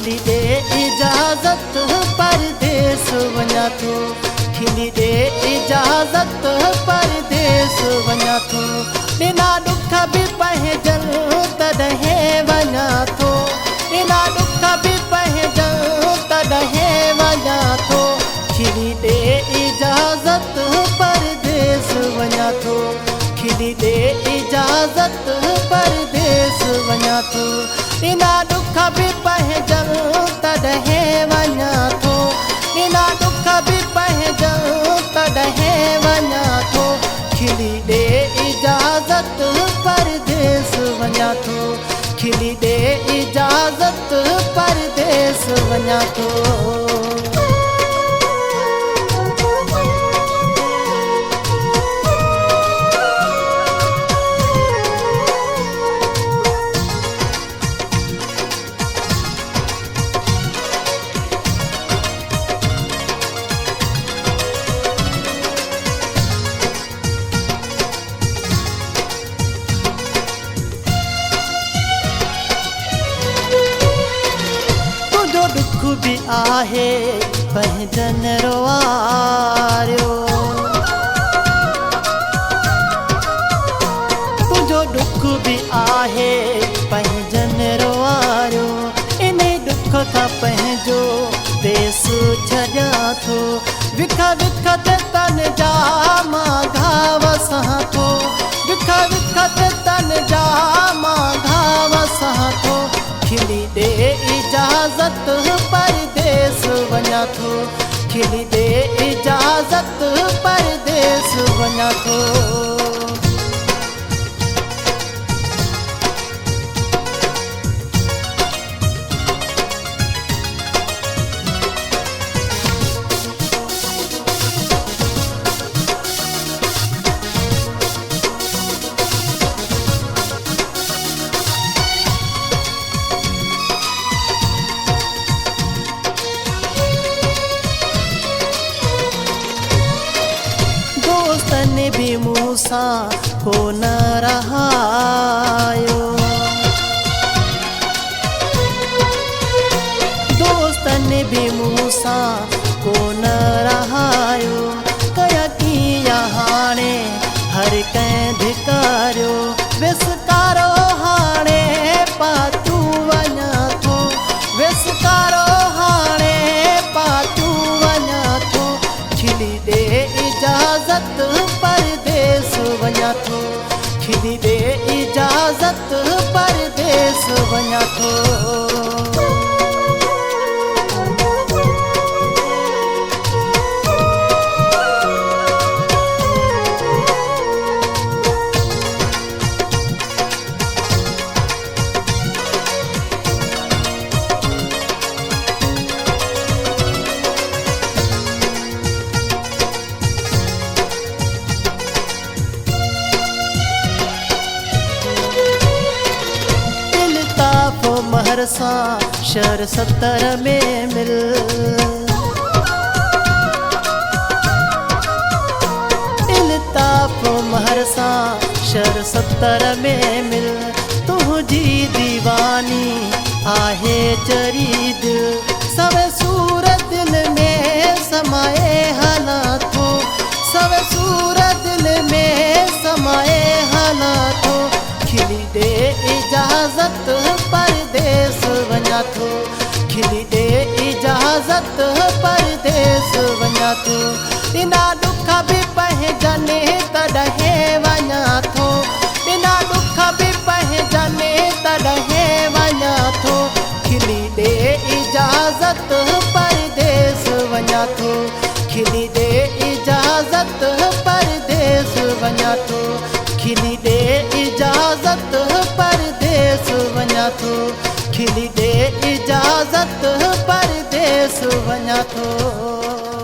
खिली दे इजाजत परदेस वञा थो खिली दे इजाजत परदेस वञा थो बिना दुख बि पंहिंजनि तॾहिं वञा थो बिना दुख बि पंहिंजनि तॾहिं वञा थो खिली दे इजाजत परदेस वञा थो खिली दे इजाजत परदेस वञा थो बिना दुख बि पंहिंजनि तॾहिं वञा थो बिना दुख बि पंहिंजनि तॾहिं वञा थो खिली दे इजाजत परदेस वञा थो खिली दे इजाजत परदेस वञा थो दुख भी आहे पंहिंजनि रोआरियो तुंहिंजो दुख भी आहे पंहिंजनि रोआरियो इन दुख खां पंहिंजो देस छॾियां थो विख विख ते तन जा मां घाव सहां थो विख विख ते तन जा मां घाव सहां थो खिली दे इजाजत परदेस वञा थो खिली दे इजाजत परदेस वञा थो दोस्तनि भी मूंसां को न रहायो दोस्तनि भी मूंसां को न रहायो कया कीअं हाणे हर कंहिं धिकारियो विसकारो हाणे पातू वञा थो विसकारो हाणे पातू वञा थो खिली दे इजाजत परदेस वञा थो खिली दे इजाजत परदेस वञा थो महर सां शहर 70 में मिल इल्ताफ महर सां शहर 70 में मिल तुंहिंजी दीवानी आहे चरी दिल सवे सूर दिल में समाए हला थो सवे सूर दिल में समाए हला थो खिली दे इजाजत परदेस वञा थो खिली दे इजाजत परदेस वञा थो बिना दुख बि पंहिंजनि तॾहिं वञा थो बिना दुख बि पंहिंजनि तॾहिं वञा थो खिली दे इजाजत परदेस वञा थो खिली दे इजाजत परदेस वञा थो खिली दे इजाजत परदेस वञा थो खिली दे इजाजत परदेस वञा थो